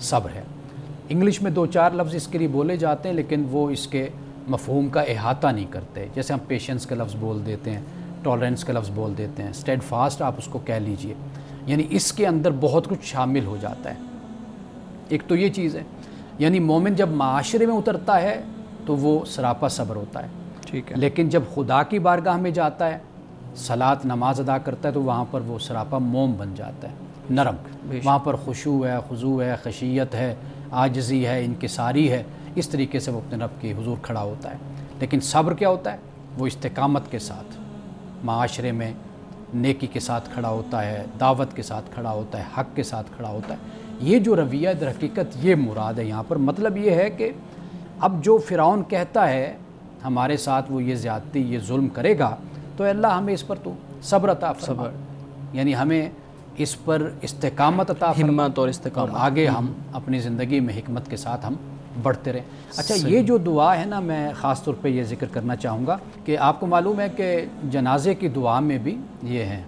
صبر ہے۔ انگلش میں 2-4 لفظ اس کے لیے بولے جاتے ہیں لیکن وہ اس کے مفہوم کا احاطہ نہیں کرتے، جیسے ہم پیشنس کا لفظ بول دیتے ہیں، ٹالرنس کا لفظ بول دیتے ہیں، اسٹیڈ فاسٹ آپ اس کو کہہ لیجئے، یعنی اس کے اندر بہت کچھ شامل ہو جاتا ہے۔ ایک تو یہ چیز ہے، یعنی مومن جب معاشرے میں اترتا ہے تو وہ سراپا صبر ہوتا ہے، ٹھیک ہے، لیکن جب خدا کی بارگاہ میں جاتا ہے، صلاۃ نماز ادا کرتا ہے، تو وہاں پر وہ سراپا موم بن جاتا ہے، نرم، وہاں پر خشوع ہے، خضوع ہے، خشیت ہے، عاجزی ہے، انکساری ہے، اس طریقے سے وہ اپنے رب کے حضور کھڑا ہوتا ہے۔ لیکن صبر کیا ہوتا ہے؟ وہ استقامت کے ساتھ معاشرے میں نیکی کے ساتھ کھڑا ہوتا ہے، دعوت کے ساتھ کھڑا ہوتا ہے، حق کے ساتھ کھڑا ہوتا ہے۔ یہ جو رویہ در حقیقت یہ مراد ہے یہاں پر، مطلب یہ ہے کہ اب جو فرعون کہتا ہے ہمارے ساتھ وہ یہ زیادتی یہ ظلم کرے گا، تو اے اللہ ہمیں اس پر تو صبر عطا فرما، یعنی ہمیں اس پر استقامت عطا فرما ہمت اور استقامت، اور آگے ہم اپنی زندگی میں حکمت کے ساتھ ہم بڑھتے رہیں۔ اچھا، یہ جو دعا ہے نا، میں خاص طور پہ یہ ذکر کرنا چاہوں گا کہ آپ کو معلوم ہے کہ جنازے کی دعا میں بھی یہ ہیں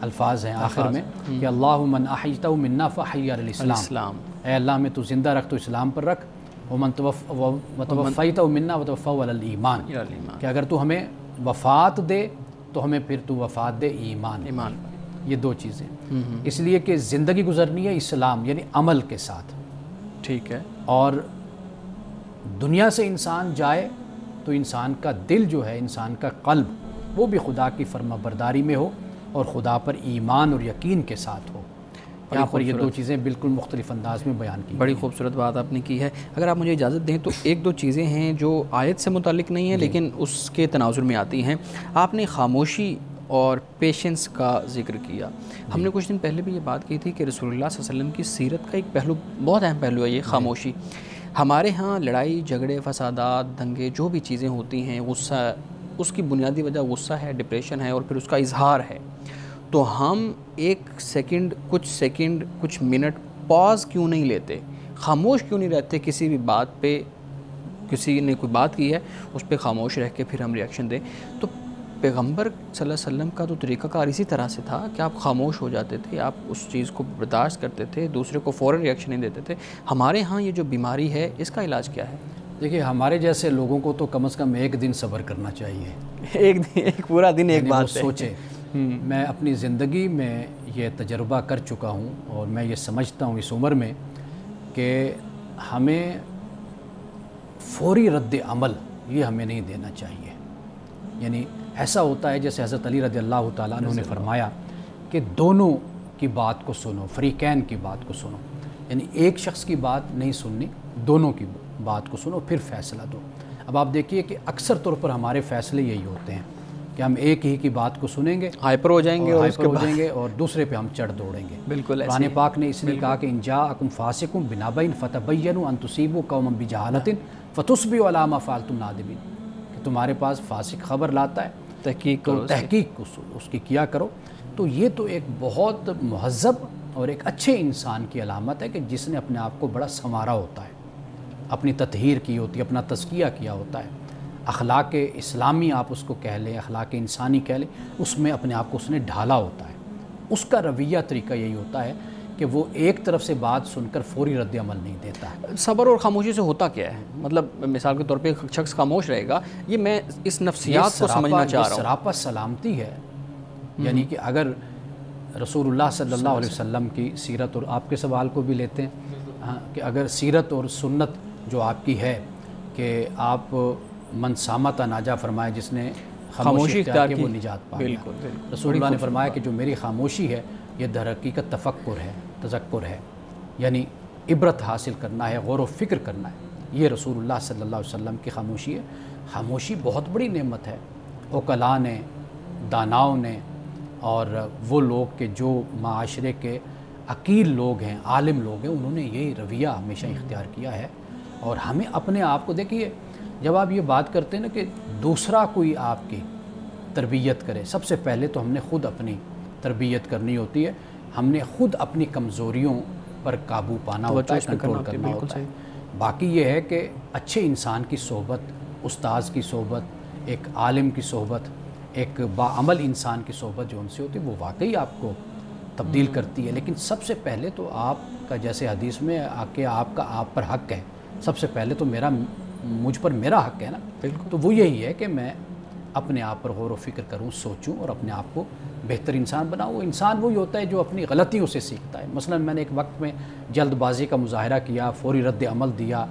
الفاظ ہیں آخر میں کہ اللہم من احییتہ منا فاحی علی الاسلام، اے اللہ ہمیں تو زندہ رکھ تو اسلام پر رکھ، ومن توفیتہ منا وتوفہ علی الایمان، کہ اگر تو ہمیں وفات دے تو ہمیں پھر تو وفات دے ایمان۔ یہ دو چیزیں، اس لیے کہ زندگی گزرنی ہے اسلام یعنی عمل کے ساتھ، ٹھیک ہے، اور دنیا سے انسان جائے تو انسان کا دل جو ہے، انسان کا قلب، وہ بھی خدا کی فرما برداری میں ہو اور خدا پر ایمان اور یقین کے ساتھ ہو۔ یہاں پر یہ دو چیزیں بالکل مختلف انداز میں بیان کی، بڑی خوبصورت بات آپ نے کی ہے۔ اگر آپ مجھے اجازت دیں تو ایک دو چیزیں ہیں جو آیت سے متعلق نہیں ہیں لیکن اس کے تناظر میں آتی ہیں۔ آپ نے خاموشی اور پیشنس کا ذکر کیا، ہم نے کچھ دن پہلے بھی یہ بات کی تھی کہ رسول اللہ صلی اللہ علیہ وسلم کی سیرت کا ایک پہلو، بہت اہم پہلو ہے یہ خاموشی۔ ہمارے ہاں لڑائی جھگڑے فسادات دنگے جو بھی چیزیں ہوتی ہیں، غصہ، اس کی بنیادی وجہ غصہ ہے، ڈپریشن ہے اور پھر اس کا اظہار ہے، تو ہم ایک سیکنڈ کچھ منٹ پاز کیوں نہیں لیتے، خاموش کیوں نہیں رہتے کسی بھی بات پہ؟ کسی نے کوئی بات کی ہے اس پہ خاموش رہ کے پھر ہم ریاکشن دیں۔ تو پیغمبر صلی اللہ علیہ وسلم کا تو طریقہ کار اسی طرح سے تھا کہ آپ خاموش ہو جاتے تھے، آپ اس چیز کو برداشت کرتے تھے، دوسرے کو فوراً ریاکشن نہیں دیتے تھے۔ ہمارے ہاں یہ جو بیماری ہے اس کا علاج کیا ہے؟ دیکھیے، ہمارے جیسے لوگوں کو تو کم از کم ایک دن صبر کرنا چاہیے، ایک پورا دن ایک بات سوچے۔ میں اپنی زندگی میں یہ تجربہ کر چکا ہوں اور میں یہ سمجھتا ہوں اس عمر میں کہ ہمیں فوری رد عمل یہ ہمیں نہیں دینا چاہیے۔ یعنی ایسا ہوتا ہے جیسے حضرت علی رضی اللہ تعالیٰ عنہ نے فرمایا کہ دونوں کی بات کو سنو، فریقین کی بات کو سنو، یعنی ایک شخص کی بات نہیں سننی، دونوں کی بات کو سنو پھر فیصلہ دو۔ اب آپ دیکھیے کہ اکثر طور پر ہمارے فیصلے یہی ہوتے ہیں کہ ہم ایک ہی کی بات کو سنیں گے، ہائپر ہو جائیں گے اور دوسرے پہ ہم چڑھ دوڑیں گے۔ بالکل قرآن پاک نے اس لیے کہا کہ ان جاءکم فاسق بنبأ فتبینوا ان تصیبوا قوما بجہالۃ فتصبحوا علی ما فعلتم نادمین، کہ تمہارے پاس فاسق خبر لاتا ہے تحقیق اس کی کیا کرو۔ تو یہ تو ایک بہت مہذب اور ایک اچھے انسان کی علامت ہے کہ جس نے اپنے آپ کو بڑا سنوارا ہوتا ہے، اپنی تطہیر کی ہوتی ہے، اپنا تزکیہ کیا ہوتا ہے، اخلاق اسلامی آپ اس کو کہہ لیں، اخلاق انسانی کہہ لیں، اس میں اپنے آپ کو اس نے ڈھالا ہوتا ہے۔ اس کا رویہ طریقہ یہی ہوتا ہے کہ وہ ایک طرف سے بات سن کر فوری رد عمل نہیں دیتا ہے۔ صبر اور خاموشی سے ہوتا کیا ہے؟ مطلب مثال کے طور پہ ایک شخص خاموش رہے گا، یہ میں اس نفسیات کو سمجھنا چاہ رہا ہوں۔ سراپا سلامتی ہے، یعنی کہ اگر رسول اللہ صلی اللہ علیہ وسلم کی سیرت، اور آپ کے سوال کو بھی لیتے ہیں کہ اگر سیرت اور سنت جو آپ کی ہے کہ آپ من صامت ناجا فرمائے، جس نے خاموشی اختیار کی وہ نجات پائے۔ رسول اللہ نے فرمایا کہ جو میری خاموشی ہے یہ در حقیقت تفکر ہے، تذکر ہے، یعنی عبرت حاصل کرنا ہے، غور و فکر کرنا ہے۔ یہ رسول اللہ صلی اللہ علیہ وسلم کی خاموشی ہے۔ خاموشی بہت بڑی نعمت ہے۔ عقلاء نے، داناؤں نے، اور وہ لوگ کہ جو معاشرے کے عقیل لوگ ہیں، عالم لوگ ہیں، انہوں نے یہی رویہ ہمیشہ اختیار کیا ہے۔ اور ہمیں اپنے آپ کو دیکھیے، جب آپ یہ بات کرتے ہیں نا کہ دوسرا کوئی آپ کی تربیت کرے، سب سے پہلے تو ہم نے خود اپنی تربیت کرنی ہوتی ہے۔ ہم نے خود اپنی کمزوریوں پر قابو پانا ہوتا ہے، کنٹرول کرنا ہوتا ہے۔ باقی یہ ہے کہ اچھے انسان کی صحبت، استاذ کی صحبت، ایک عالم کی صحبت، ایک باعمل انسان کی صحبت جو ان سے ہوتی ہے، وہ واقعی آپ کو تبدیل کرتی ہے، لیکن سب سے پہلے تو آپ کا جیسے حدیث میں کہ آپ کا آپ پر حق ہے، سب سے پہلے تو مجھ پر میرا حق ہے نا، تو وہ یہی ہے کہ میں اپنے آپ پر غور و فکر کروں، سوچوں اور اپنے آپ کو بہتر انسان بناؤں۔ وہ انسان وہی ہوتا ہے جو اپنی غلطیوں سے سیکھتا ہے۔ مثلا میں نے ایک وقت میں جلد بازی کا مظاہرہ کیا، فوری رد عمل دیا،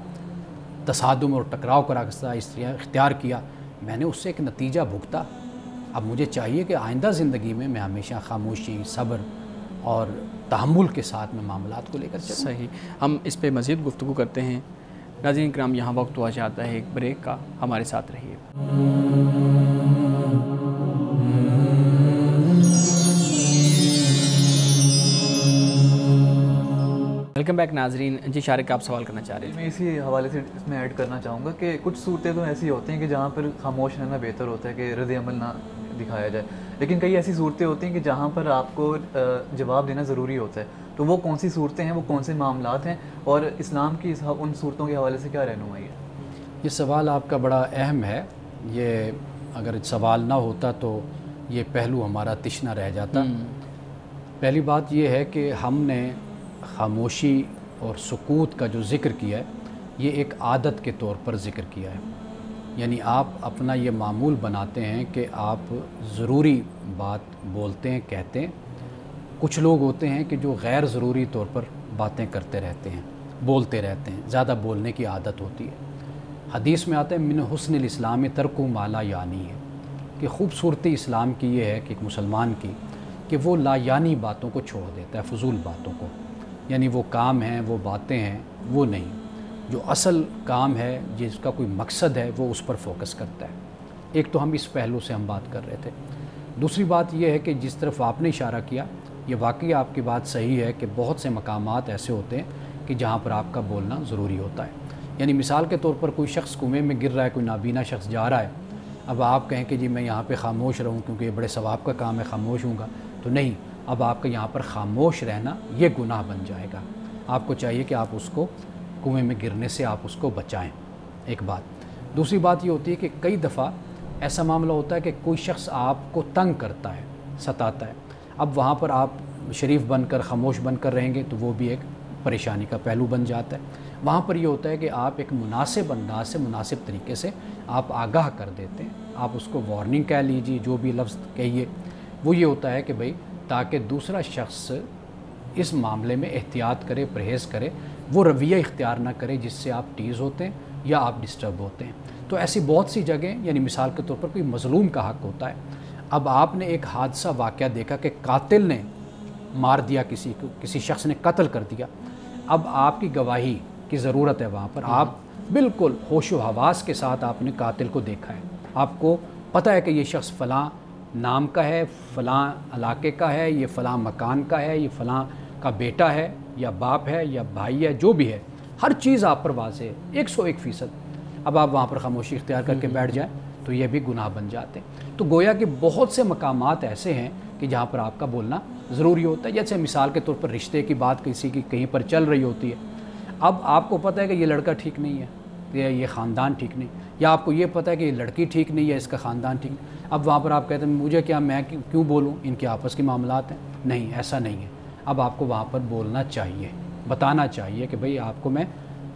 تصادم اور ٹکراؤ کا راستہ اختیار کیا، میں نے اس سے ایک نتیجہ بھگتا۔ اب مجھے چاہیے کہ آئندہ زندگی میں ہمیشہ خاموشی، صبر اور تحمل کے ساتھ میں معاملات کو لے کر چلوں۔ صحیح، ہم اس پہ مزید گفتگو کرتے ہیں۔ ناظرین کرام، یہاں وقت ہوا جاتا ہے ایک بریک کا، ہمارے ساتھ رہیے۔ ویلکم بیک ناظرین۔ جی شارق، آپ سوال کرنا چاہ رہے ہیں؟ میں اسی حوالے سے اس میں ایڈ کرنا چاہوں گا کہ کچھ صورتیں تو ایسی ہوتی ہیں کہ جہاں پر خاموش رہنا بہتر ہوتا ہے کہ رد عمل نہ دکھایا جائے، لیکن کئی ایسی صورتیں ہوتی ہیں کہ جہاں پر آپ کو جواب دینا ضروری ہوتا ہے، تو وہ کون سی صورتیں ہیں، وہ کون سے معاملات ہیں، اور اسلام کی ان صورتوں کے حوالے سے کیا رہنمائی ہے؟ یہ سوال آپ کا بڑا اہم ہے۔ یہ اگر سوال نہ ہوتا تو یہ پہلو ہمارا تشنا رہ جاتا۔ پہلی بات یہ ہے کہ ہم نے خاموشی اور سکوت کا جو ذکر کیا ہے، یہ ایک عادت کے طور پر ذکر کیا ہے، یعنی آپ اپنا یہ معمول بناتے ہیں کہ آپ ضروری بات بولتے ہیں، کہتے ہیں۔ کچھ لوگ ہوتے ہیں کہ جو غیر ضروری طور پر باتیں کرتے رہتے ہیں، بولتے رہتے ہیں، زیادہ بولنے کی عادت ہوتی ہے۔ حدیث میں آتا ہے من حسن الاسلام ترک ما لا یعنی ہے، کہ خوبصورتی اسلام کی یہ ہے کہ ایک مسلمان کی کہ وہ لا یعنی باتوں کو چھوڑ دیتا ہے، فضول باتوں کو، یعنی وہ کام ہیں، وہ باتیں ہیں، وہ نہیں، جو اصل کام ہے جس کا کوئی مقصد ہے وہ اس پر فوکس کرتا ہے۔ ایک تو ہم اس پہلو سے ہم بات کر رہے تھے۔ دوسری بات یہ ہے کہ جس طرف آپ نے اشارہ کیا، یہ واقعی آپ کی بات صحیح ہے کہ بہت سے مقامات ایسے ہوتے ہیں کہ جہاں پر آپ کا بولنا ضروری ہوتا ہے۔ یعنی مثال کے طور پر کوئی شخص کنویں میں گر رہا ہے، کوئی نابینا شخص جا رہا ہے، اب آپ کہیں کہ جی میں یہاں پہ خاموش رہوں کیونکہ یہ بڑے ثواب کا کام ہے، خاموش ہوں گا، تو نہیں، اب آپ کا یہاں پر خاموش رہنا یہ گناہ بن جائے گا۔ آپ کو چاہیے کہ آپ اس کو کنویں میں گرنے سے آپ اس کو بچائیں، ایک بات۔ دوسری بات یہ ہوتی ہے کہ کئی دفعہ ایسا معاملہ ہوتا ہے کہ کوئی شخص آپ کو تنگ کرتا ہے، ستاتا ہے، اب وہاں پر آپ شریف بن کر، خاموش بن کر رہیں گے تو وہ بھی ایک پریشانی کا پہلو بن جاتا ہے۔ وہاں پر یہ ہوتا ہے کہ آپ ایک مناسب انداز سے، مناسب طریقے سے آپ آگاہ کر دیتے ہیں، آپ اس کو وارننگ کہہ لیجیے، جو بھی لفظ کہیے، وہ یہ ہوتا ہے کہ بھئی تاکہ دوسرا شخص اس معاملے میں احتیاط کرے، پرہیز کرے، وہ رویہ اختیار نہ کرے جس سے آپ ٹیز ہوتے ہیں یا آپ ڈسٹرب ہوتے ہیں۔ تو ایسی بہت سی جگہیں، یعنی مثال کے طور پر کوئی مظلوم کا حق ہوتا ہے، اب آپ نے ایک حادثہ واقعہ دیکھا کہ قاتل نے مار دیا کسی کو، کسی شخص نے قتل کر دیا، اب آپ کی گواہی کی ضرورت ہے وہاں پر۔ آپ بالکل ہوش و حواس کے ساتھ آپ نے قاتل کو دیکھا ہے، آپ کو پتہ ہے کہ یہ شخص فلاں نام کا ہے، فلاں علاقے کا ہے، یہ فلاں مکان کا ہے، یہ فلاں کا بیٹا ہے یا باپ ہے یا بھائی ہے، جو بھی ہے، ہر چیز آپ پر واضح ہے 101%۔ اب آپ وہاں پر خاموشی اختیار کر کے بیٹھ جائیں تو یہ بھی گناہ بن جاتے ہیں۔ تو گویا کہ بہت سے مقامات ایسے ہیں کہ جہاں پر آپ کا بولنا ضروری ہوتا ہے۔ جیسے مثال کے طور پر رشتے کی بات کسی کی کہیں پر چل رہی ہوتی ہے، اب آپ کو پتہ ہے کہ یہ لڑکا ٹھیک نہیں ہے، یہ خاندان ٹھیک نہیں، یا آپ کو یہ پتہ ہے کہ یہ لڑکی ٹھیک نہیں ہے، اس کا خاندان ٹھیک نہیں، اب وہاں پر آپ کہتے ہیں مجھے کیا، میں کیوں بولوں، ان کے آپس کے معاملات ہیں۔ نہیں، ایسا نہیں ہے۔ اب آپ کو وہاں پر بولنا چاہیے، بتانا چاہیے کہ بھئی آپ کو میں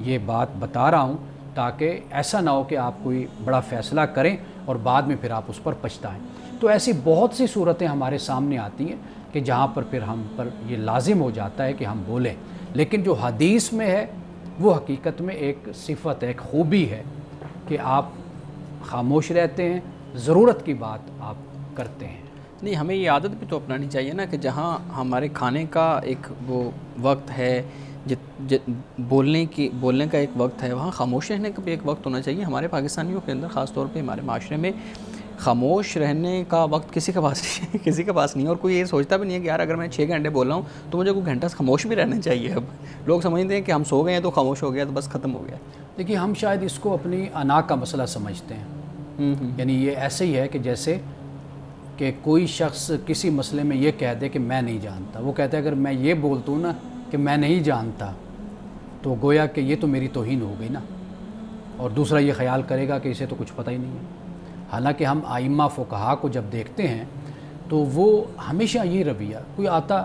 یہ بات بتا رہا ہوں تاکہ ایسا نہ ہو کہ آپ کوئی بڑا فیصلہ کریں اور بعد میں پھر آپ اس پر پچھتائیں۔ تو ایسی بہت سی صورتیں ہمارے سامنے آتی ہیں کہ جہاں پر پھر ہم پر یہ لازم ہو جاتا ہے کہ ہم بولیں، لیکن جو حدیث میں ہے وہ حقیقت میں ایک صفت ہے، ایک خوبی ہے کہ آپ خاموش رہتے ہیں، ضرورت کی بات آپ کرتے ہیں۔ نہیں، ہمیں یہ عادت بھی تو اپنانی چاہیے نا کہ جہاں ہمارے کھانے کا ایک وہ وقت ہے، بولنے کا ایک وقت ہے، وہاں خاموش رہنے کا بھی ایک وقت ہونا چاہیے۔ ہمارے پاکستانیوں کے اندر، خاص طور پہ ہمارے معاشرے میں، خاموش رہنے کا وقت کسی کے پاس نہیں ہے، اور کوئی یہ سوچتا بھی نہیں ہے کہ یار اگر میں 6 گھنٹے بول رہا ہوں تو مجھے کوئی گھنٹہ خاموش بھی رہنا چاہیے۔ اب لوگ سمجھتے ہیں کہ ہم سو گئے ہیں تو خاموش ہو گیا تو بس ختم ہو گیا۔ دیکھیے، ہم شاید اس کو اپنی انا کا مسئلہ سمجھتے ہیں، یعنی یہ ایسے ہی ہے کہ جیسے کہ کوئی شخص کسی مسئلے میں یہ کہہ دے کہ میں نہیں جانتا، وہ کہتا ہے اگر میں یہ بولتا ہوں نا کہ میں نہیں جانتا تو گویا کہ یہ تو میری توہین ہو گئی نا، اور دوسرا یہ خیال کرے گا کہ اسے تو کچھ پتہ ہی نہیں ہے۔ حالانکہ ہم ائمہ فقہا کو جب دیکھتے ہیں تو وہ ہمیشہ یہ رویہ، کوئی آتا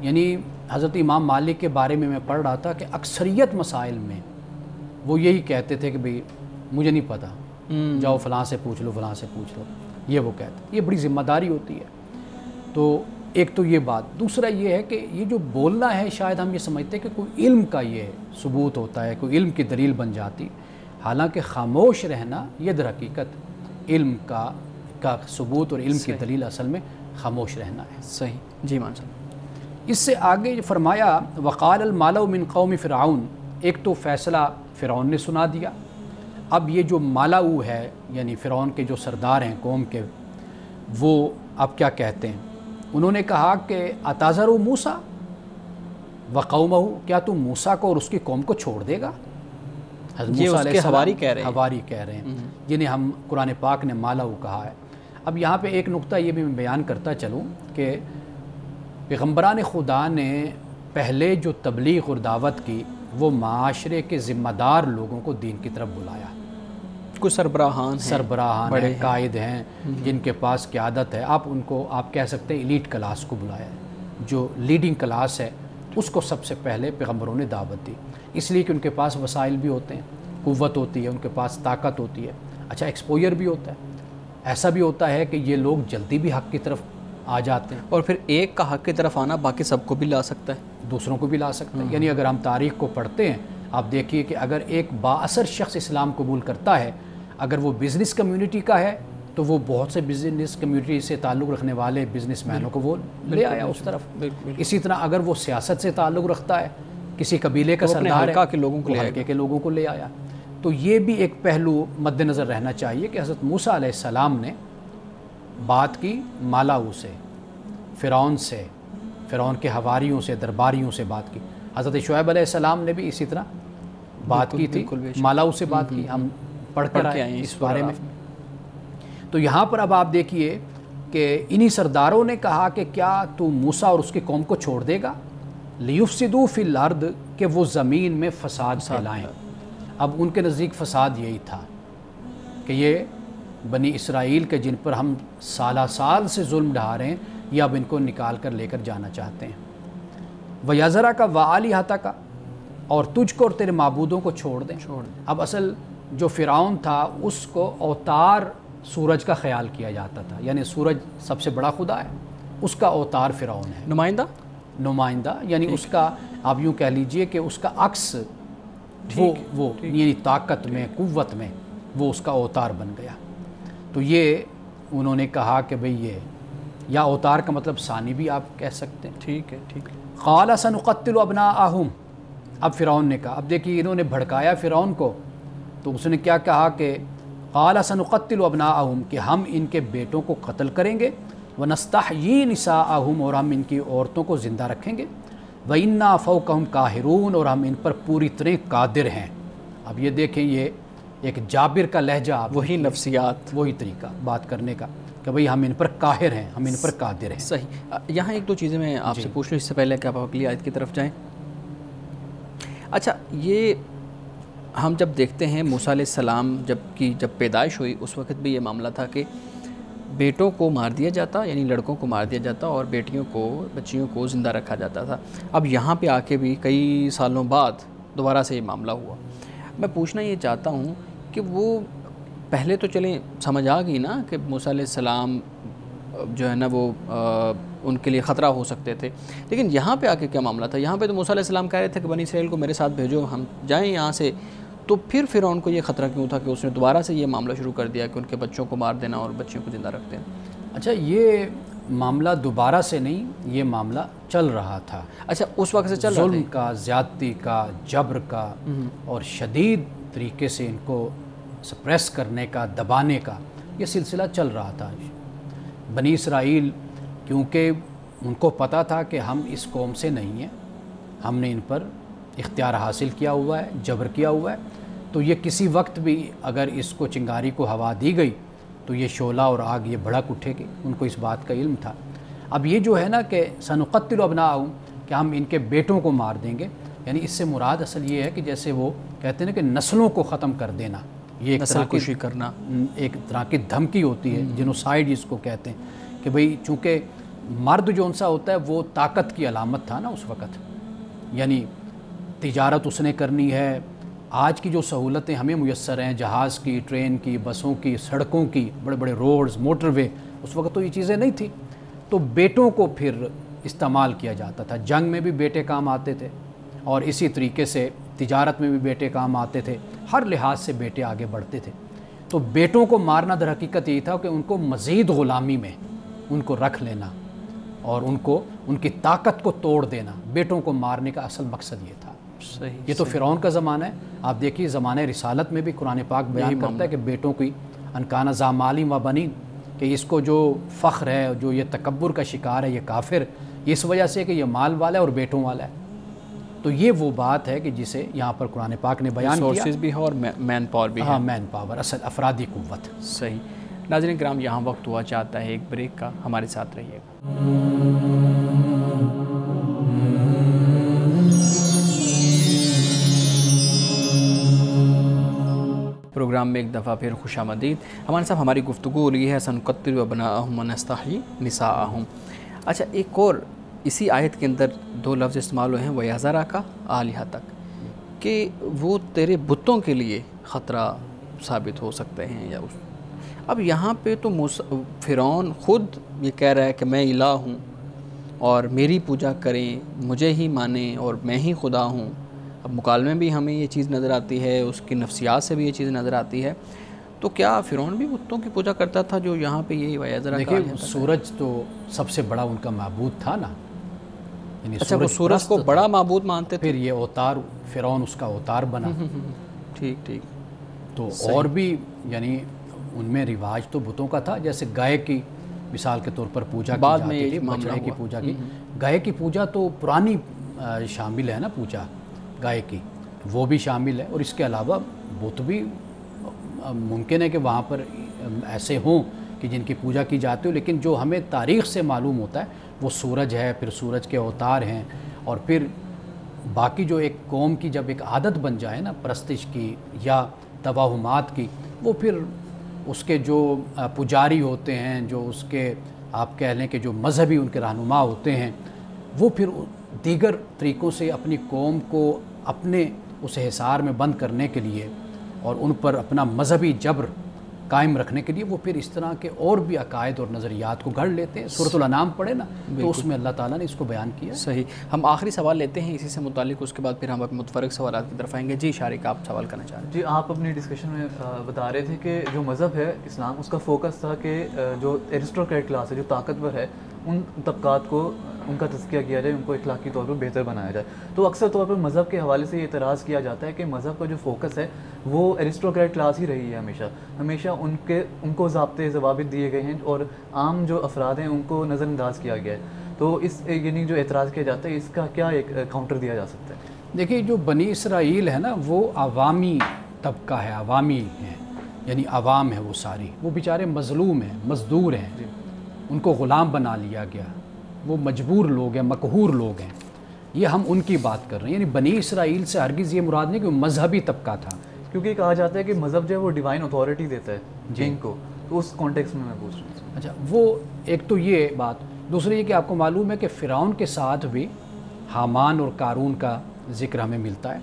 یعنی حضرت امام مالک کے بارے میں پڑھ رہا تھا کہ اکثریت مسائل میں وہ یہی کہتے تھے کہ بھئی مجھے نہیں پتہ، جاؤ فلاں سے پوچھ لو، فلاں سے پوچھ لو، یہ وہ کہتے. یہ بڑی ذمہ داری ہوتی ہے. تو ایک تو یہ بات. دوسرا یہ ہے کہ یہ جو بولنا ہے شاید ہم یہ سمجھتے ہیں کہ کوئی علم کا یہ ثبوت ہوتا ہے، کوئی علم کی دلیل بن جاتی، حالانکہ خاموش رہنا یہ در حقیقت علم کا ثبوت اور علم کی دلیل اصل میں خاموش رہنا ہے. صحیح. جی مان صاحب. اس سے آگے فرمایا وقال المالؤ من قوم فرعون. ایک تو فیصلہ فرعون نے سنا دیا. اب یہ جو مالاؤ ہے یعنی فرعون کے جو سردار ہیں قوم کے، وہ اب کیا کہتے ہیں؟ انہوں نے کہا کہ اتذر موسیٰ وقومہ، کیا تم موسیٰ کو اور اس کی قوم کو چھوڑ دے گا؟ یہ اس کے حواری کہہ رہے ہیں. حواری کہہ رہے ہیں جنہیں ہم قرآن پاک نے مالاؤ کہا ہے. اب یہاں پہ ایک نقطہ یہ بھی میں بیان کرتا چلوں کہ پیغمبران خدا نے پہلے جو تبلیغ اور دعوت کی وہ معاشرے کے ذمہ دار لوگوں کو دین کی طرف بلایا. کچھ سربراہان ہیں، قائد ہیں جن کے پاس قیادت ہے. آپ کہہ سکتے ہیں ایلیٹ کلاس کو بلایا ہے، جو لیڈنگ کلاس ہے اس کو سب سے پہلے پیغمبروں نے دعوت دی، اس لیے کہ ان کے پاس وسائل بھی ہوتے ہیں، قوت ہوتی ہے، ان کے پاس طاقت ہوتی ہے، اچھا ایکسپوجر بھی ہوتا ہے. ایسا بھی ہوتا ہے کہ یہ لوگ جلدی بھی حق کی طرف آ جاتے ہیں، اور پھر ایک کا حق کی طرف آنا باقی سب کو بھی لا سکتا ہے، دوسروں کو بھی لا سکتا ہے. یعنی اگر ہم تاریخ کو پڑھتے ہیں آپ دیکھیے کہ اگر ایک بااثر شخص اسلام قبول کرتا ہے، اگر وہ بزنس کمیونٹی کا ہے تو وہ بہت سے بزنس کمیونٹی سے تعلق رکھنے والے بزنس مینوں کو وہ لے آیا اس طرف. اسی طرح اگر وہ سیاست سے تعلق رکھتا ہے، کسی قبیلے کا سردار ہے، حلقے کے لوگوں کو لے آیا. تو یہ بھی ایک پہلو مد نظر رہنا چاہیے کہ حضرت موسیٰ علیہ السلام نے بات کی مالاؤ سے، فرعون سے، فرعون کے حواریوں سے، درباریوں سے بات کی. حضرت شعیب علیہ السلام نے بھی اسی طرح بات کی تھی، مالاؤ سے بات کی. ہم پڑھ کر آئے ہیں اس بارے میں. تو یہاں پر اب آپ دیکھیے کہ انہی سرداروں نے کہا کہ کیا تو موسیٰ اور اس کی قوم کو چھوڑ دے گا؟ لیفسدوا فی الارض، کہ وہ زمین میں فساد پھیلائیں. اب ان کے نزدیک فساد یہی تھا کہ یہ بنی اسرائیل کے جن پر ہم سالہ سال سے ظلم ڈھا رہے ہیں یہ اب ان کو نکال کر لے کر جانا چاہتے ہیں. وَيَذَرَكَ وَآلِهَتَكَ، اور تجھ کو اور تیرے معبودوں کو چھوڑ دیں. اب اصل جو فرعون تھا اس کو اوتار سورج کا خیال کیا جاتا تھا، یعنی سورج سب سے بڑا خدا ہے، اس کا اوتار فرعون ہے، نمائندہ یعنی اس کا آپ یوں کہہ لیجئے کہ اس کا عکس وہ یعنی طاقت میں، قوت میں وہ اس کا اوتار بن گیا. تو یہ انہوں نے کہا کہ بھئی یہ یا اوتار کا مطلب ثانی بھی آپ کہہ سکتے ہیں. ٹھیک ہے. قال سنقتل ابناءہم، اب فرعون نے کہا، اب دیکھیے انہوں نے بھڑکایا فرعون کو، تو اس نے کیا کہا کہ قال سنقتل ابناءہم، کہ ہم ان کے بیٹوں کو قتل کریں گے، ونستحیی نساءہم، اور ہم ان کی عورتوں کو زندہ رکھیں گے، وَإِنَّا فَوْقَهُمْ قَاهِرُونَ، اور ہم ان پر پوری طرح قادر ہیں. اب یہ دیکھیں یہ ایک جابر کا لہجہ، وہی نفسیات، وہی طریقہ بات کرنے کا کہ بھئی ہم ان پر قاہر ہیں، ہم ان پر قادر ہیں. صحیح. یہاں ایک دو چیزیں میں آپ سے پوچھ لوں اس سے پہلے کہ آپ اگلی آیت کی طرف جائیں. اچھا، یہ ہم جب دیکھتے ہیں موسیٰ علیہ السلام جب پیدائش ہوئی اس وقت بھی یہ معاملہ تھا کہ بیٹوں کو مار دیا جاتا، یعنی لڑکوں کو مار دیا جاتا، اور بچیوں کو زندہ رکھا جاتا تھا. اب یہاں پہ آ کے بھی کئی سالوں بعد دوبارہ سے یہ معاملہ ہوا. میں پوچھنا یہ چاہتا ہوں کہ وہ پہلے تو چلیں سمجھ آ گئی نا کہ موسیٰ علیہ السلام جو ہے نا وہ ان کے لیے خطرہ ہو سکتے تھے، لیکن یہاں پہ آ کے کیا معاملہ تھا؟ یہاں پہ تو موسیٰ علیہ السلام کہہ رہے تھے کہ بنی اسرائیل کو میرے ساتھ بھیجو، ہم جائیں یہاں سے. تو پھر فرعون کو یہ خطرہ کیوں تھا کہ اس نے دوبارہ سے یہ معاملہ شروع کر دیا کہ ان کے بچوں کو مار دینا اور بچیوں کو زندہ رکھ دینا؟ اچھا، یہ معاملہ دوبارہ سے نہیں، یہ معاملہ چل رہا تھا. اچھا، اس وقت سے چل رہا تھا. ظلم کا، زیادتی کا، جبر کا، اور شدید طریقے سے ان کو سپریس کرنے کا، دبانے کا یہ سلسلہ چل رہا تھا. بنی اسرائیل کیونکہ ان کو پتہ تھا کہ ہم اس قوم سے نہیں ہیں، ہم نے ان پر اختیار حاصل کیا ہوا ہے، جبر کیا ہوا ہے، تو یہ کسی وقت بھی اگر اس کو چنگاری کو ہوا دی گئی تو یہ شعلہ اور آگ یہ بھڑک اٹھے گی. ان کو اس بات کا علم تھا. اب یہ جو ہے نا کہ سنقتل ابناءہم، کہ ہم ان کے بیٹوں کو مار دیں گے، یعنی اس سے مراد اصل یہ ہے کہ جیسے وہ کہتے ہیں کہ نسلوں کو ختم کر دینا، یہ ایک نسل کشی کرنا، ایک طرح کی دھمکی ہوتی ہے، جینوسائیڈ جس کو کہتے ہیں کہ بھئی چونکہ مرد جو سا ہوتا ہے وہ طاقت کی علامت تھا نا اس وقت، یعنی تجارت اس نے کرنی ہے. آج کی جو سہولتیں ہمیں میسر ہیں، جہاز کی، ٹرین کی، بسوں کی، سڑکوں کی، بڑے بڑے روڈز، موٹر وے، اس وقت تو یہ چیزیں نہیں تھیں. تو بیٹوں کو پھر استعمال کیا جاتا تھا. جنگ میں بھی بیٹے کام آتے تھے، اور اسی طریقے سے تجارت میں بھی بیٹے کام آتے تھے. ہر لحاظ سے بیٹے آگے بڑھتے تھے. تو بیٹوں کو مارنا در حقیقت یہ تھا کہ ان کو مزید غلامی میں ان کو رکھ لینا اور ان کی طاقت کو توڑ دینا. بیٹوں کو مارنے کا اصل مقصد یہ تھا. یہ تو فرعون کا زمانہ ہے. آپ دیکھیے زمانہ رسالت میں بھی قرآن پاک بیان کرتا ہے کہ بیٹوں کی انکان ذا مال و بنین، کہ اس کو جو فخر ہے، جو یہ تکبر کا شکار ہے، یہ کافر اس وجہ سے کہ یہ مال والا ہے اور بیٹوں والا ہے. تو یہ وہ بات ہے کہ جسے یہاں پر قرآن پاک نے بیان کیا. ریسورسز بھی ہے اور مین پاور بھی ہے. ہاں، مین پاور، اصل افرادی قوت. صحیح. ناظرین کرام، یہاں وقت ہوا چاہتا ہے ایک بریک کا، ہمارے ساتھ رہیے گا. پروگرام میں ایک دفعہ پھر خوش آمدید. ہمارے صاحب ہماری گفتگو ہو رہی ہے سنقتل ابناءہم ونستحیی نساءہم. اچھا، ایک اور اسی آیت کے اندر 2 لفظ استعمال ہوئے ہیں، وَيَذَرَكَ آلِهَتَكَ، کہ وہ تیرے بتوں کے لیے خطرہ ثابت ہو سکتے ہیں. یا اب یہاں پہ تو فرعون خود یہ کہہ رہا ہے کہ میں الہ ہوں اور میری پوجا کریں، مجھے ہی مانیں اور میں ہی خدا ہوں. اب مکالمے بھی ہمیں یہ چیز نظر آتی ہے، اس کی نفسیات سے بھی یہ چیز نظر آتی ہے. تو کیا فرعون بھی بتوں کی پوجا کرتا تھا جو یہاں پہ یہی وَيَذَرَكَ؟ دیکھیے سورج تو سب سے بڑا ان کا معبود تھا نا. اچھا، وہ سورج کو بڑا معبود مانتے تھے. پھر یہ اوتار، فرعون اس کا اوتار بنا. ٹھیک ٹھیک. تو اور بھی یعنی ان میں رواج تو بتوں کا تھا. جیسے گائے کی مثال کے طور پر پوجا کی جاتی تھی، بچڑے کی پوجا کی. گائے کی پوجا تو پرانی شامل ہے نا، پوجا گائے کی وہ بھی شامل ہے. اور اس کے علاوہ بت بھی ممکن ہے کہ وہاں پر ایسے ہوں کہ جن کی پوجا کی جاتی ہو، لیکن جو ہمیں تاریخ سے معلوم ہوتا ہے وہ سورج ہے، پھر سورج کے اوتار ہیں. اور پھر باقی جو ایک قوم کی جب ایک عادت بن جائے نا پرستش کی یا توہمات کی، وہ پھر اس کے جو پجاری ہوتے ہیں، جو اس کے آپ کہہ لیں کہ جو مذہبی ان کے رہنما ہوتے ہیں، وہ پھر دیگر طریقوں سے اپنی قوم کو اپنے اس حصار میں بند کرنے کے لیے اور ان پر اپنا مذہبی جبر قائم رکھنے کے لیے وہ پھر اس طرح کے اور بھی عقائد اور نظریات کو گھڑ لیتے ہیں. سورۃ الانعام پڑھے نا، تو اس میں اللہ تعالیٰ نے اس کو بیان کیا. صحیح. ہم آخری سوال لیتے ہیں اسی سے متعلق، اس کے بعد پھر ہم متفرق سوالات کی طرف آئیں گے. جی شارق، آپ سوال کرنا چاہ رہے ہیں. جی، آپ اپنی ڈسکشن میں بتا رہے تھے کہ جو مذہب ہے اسلام، اس کا فوکس تھا کہ جو ایرسٹوکریٹ کلاس ہے، جو طاقتور ہے، ان طبقات کو ان کا تزکیہ کیا جائے، ان کو اخلاقی طور پر بہتر بنایا جائے. تو اکثر طور پر مذہب کے حوالے سے یہ اعتراض کیا جاتا ہے کہ مذہب کا جو فوکس ہے وہ ایرسٹوکریٹ کلاس ہی رہی ہے. ہمیشہ ان کو ضابطے ضوابط دیے گئے ہیں اور عام جو افراد ہیں ان کو نظر انداز کیا گیا ہے. تو اس یعنی جو اعتراض کیا جاتا ہے، اس کا کیا ایک کاؤنٹر دیا جا سکتا ہے؟ دیکھیے، جو بنی اسرائیل ہے نا، وہ عوامی طبقہ ہے، عوامی ہیں، یعنی عوام ہے. وہ ساری وہ بیچارے مظلوم ہیں، مزدور ہیں. ان کو غلام بنا لیا گیا. وہ مجبور لوگ ہیں، مقہور لوگ ہیں. یہ ہم ان کی بات کر رہے ہیں. یعنی بنی اسرائیل سے ہرگز یہ مراد نہیں کہ وہ مذہبی طبقہ تھا، کیونکہ کہا جاتا ہے کہ مذہب جو ہے وہ ڈیوائن اتھارٹی دیتا ہے جن کو. تو اس کانٹیکس میں پوچھ رہا ہوں. اچھا، وہ ایک تو یہ بات. دوسری یہ کہ آپ کو معلوم ہے کہ فرعون کے ساتھ بھی حامان اور قارون کا ذکر ہمیں ملتا ہے.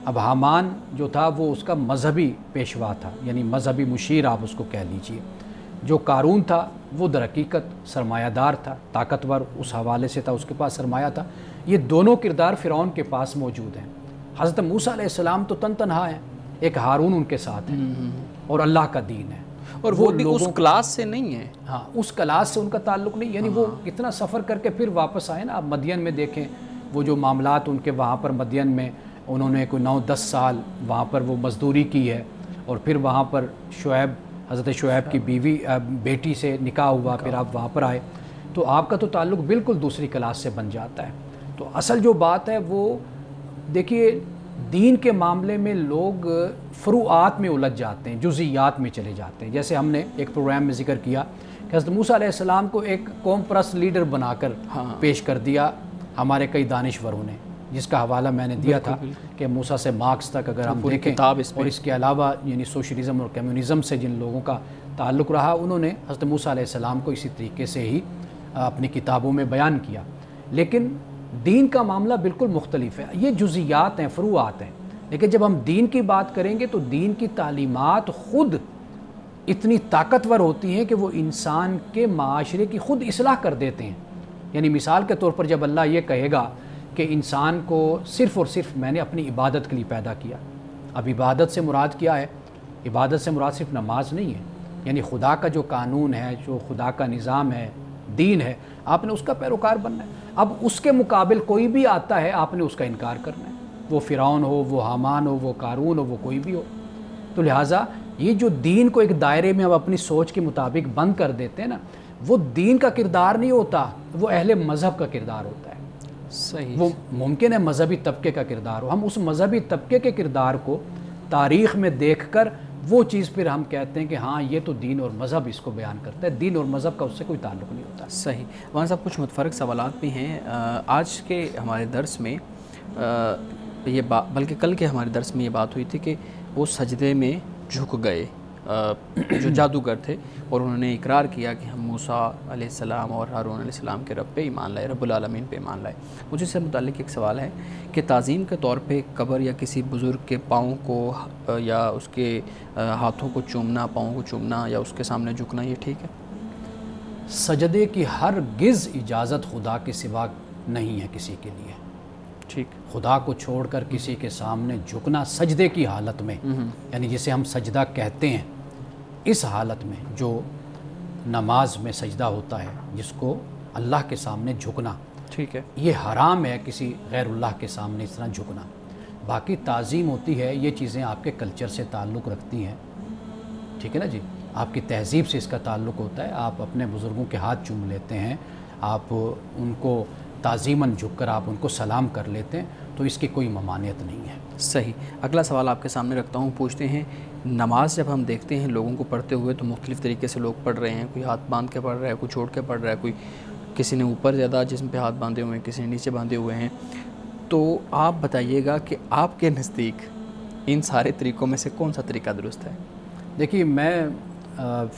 اب حامان جو تھا وہ اس کا مذہبی پیشوا تھا، یعنی مذہبی مشیر آپ اس کو کہہ لیجئے. جو قارون تھا وہ در حقیقت سرمایہ دار تھا، طاقتور اس حوالے سے تھا، اس کے پاس سرمایہ تھا. یہ دونوں کردار فرعون کے پاس موجود ہیں. حضرت موسیٰ علیہ السلام تو تنہا ہیں، ایک ہارون ان کے ساتھ ہے اور اللہ کا دین ہے. اور وہ بھی اس کلاس سے نہیں ہے. ہاں، اس کلاس سے ان کا تعلق نہیں. یعنی وہ کتنا سفر کر کے پھر واپس آئے نا. آپ مدین میں دیکھیں وہ جو معاملات ان کے وہاں پر مدین میں انہوں نے کوئی 9-10 سال وہاں پر وہ مزدوری کی ہے. اور پھر وہاں پر حضرت شعیب کی بیٹی سے نکاح ہوا، پھر آپ وہاں پر آئے. تو آپ کا تو تعلق بالکل دوسری کلاس سے بن جاتا ہے. تو اصل جو بات ہے وہ دیکھیے، دین کے معاملے میں لوگ فروعات میں الجھ جاتے ہیں، جزئیات میں چلے جاتے ہیں. جیسے ہم نے ایک پروگرام میں ذکر کیا کہ حضرت موسیٰ علیہ السلام کو ایک قوم پرست لیڈر بنا کر پیش کر دیا ہمارے کئی دانشوروں نے، جس کا حوالہ میں نے دیا تھا کہ موسیٰ سے مارکس تک اگر ہم دیکھیں، اور اس کے علاوہ یعنی سوشلزم اور کمیونزم سے جن لوگوں کا تعلق رہا، انہوں نے حضرت موسیٰ علیہ السلام کو اسی طریقے سے ہی اپنی کتابوں میں بیان کیا، لیکن دین کا معاملہ بالکل مختلف ہے. یہ جزیات ہیں، فروعات ہیں، لیکن جب ہم دین کی بات کریں گے تو دین کی تعلیمات خود اتنی طاقتور ہوتی ہیں کہ وہ انسان کے معاشرے کی خود اصلاح کر دیتے ہیں. یعنی مثال کے طور پر جب اللہ یہ کہے گا کہ انسان کو صرف اور صرف میں نے اپنی عبادت کے لیے پیدا کیا. اب عبادت سے مراد کیا ہے؟ عبادت سے مراد صرف نماز نہیں ہے، یعنی خدا کا جو قانون ہے، جو خدا کا نظام ہے، دین ہے، آپ نے اس کا پیروکار بننا ہے. اب اس کے مقابل کوئی بھی آتا ہے، آپ نے اس کا انکار کرنا ہے، وہ فرعون ہو، وہ حامان ہو، وہ قارون ہو، وہ کوئی بھی ہو. تو لہٰذا یہ جو دین کو ایک دائرے میں ہم اپنی سوچ کے مطابق بند کر دیتے ہیں نا، وہ دین کا کردار نہیں ہوتا، وہ اہل مذہب کا کردار ہوتا ہے. صحیح. وہ ممکن ہے مذہبی طبقے کا کردار ہو، ہم اس مذہبی طبقے کے کردار کو تاریخ میں دیکھ کر وہ چیز پھر ہم کہتے ہیں کہ ہاں یہ تو دین اور مذہب اس کو بیان کرتا ہے. دین اور مذہب کا اس سے کوئی تعلق نہیں ہوتا. صحیح. وہاں صاحب کچھ متفرق سوالات بھی ہیں. آج کے ہمارے درس میں یہ بلکہ کل کے ہمارے درس میں یہ بات ہوئی تھی کہ وہ سجدے میں جھک گئے جو جادوگر تھے، اور انہوں نے اقرار کیا کہ ہم موسیٰ علیہ السلام اور ہارون علیہ السلام کے رب پہ ایمان لائے، رب العالمین پہ ایمان لائے. مجھے اس سے متعلق ایک سوال ہے کہ تعظیم کے طور پہ قبر یا کسی بزرگ کے پاؤں کو یا اس کے ہاتھوں کو چومنا، پاؤں کو چومنا یا اس کے سامنے جھکنا، یہ ٹھیک ہے؟ سجدے کی ہرگز اجازت خدا کے سوا نہیں ہے کسی کے لیے. ٹھیک. خدا کو چھوڑ کر کسی کے سامنے جھکنا سجدے کی حالت میں، یعنی جسے ہم سجدہ کہتے ہیں، اس حالت میں جو نماز میں سجدہ ہوتا ہے جس کو اللہ کے سامنے جھکنا، ٹھیک ہے، یہ حرام ہے کسی غیر اللہ کے سامنے اس طرح جھکنا. باقی تعظیم ہوتی ہے، یہ چیزیں آپ کے کلچر سے تعلق رکھتی ہیں، ٹھیک ہے نا جی، آپ کی تہذیب سے اس کا تعلق ہوتا ہے. آپ اپنے بزرگوں کے ہاتھ چوم لیتے ہیں، آپ ان کو تعظیماً جھک کر آپ ان کو سلام کر لیتے ہیں، تو اس کی کوئی ممانعت نہیں ہے. صحیح. اگلا سوال آپ کے سامنے رکھتا ہوں. پوچھتے ہیں نماز جب ہم دیکھتے ہیں لوگوں کو پڑھتے ہوئے تو مختلف طریقے سے لوگ پڑھ رہے ہیں. کوئی ہاتھ باندھ کے پڑھ رہا ہے، کوئی چھوڑ کے پڑھ رہا ہے، کوئی کسی نے اوپر زیادہ جسم پہ ہاتھ باندھے ہوئے ہیں، کسی نے نیچے باندھے ہوئے ہیں. تو آپ بتائیے گا کہ آپ کے نزدیک ان سارے طریقوں میں سے کون سا طریقہ درست ہے؟ دیکھیے، میں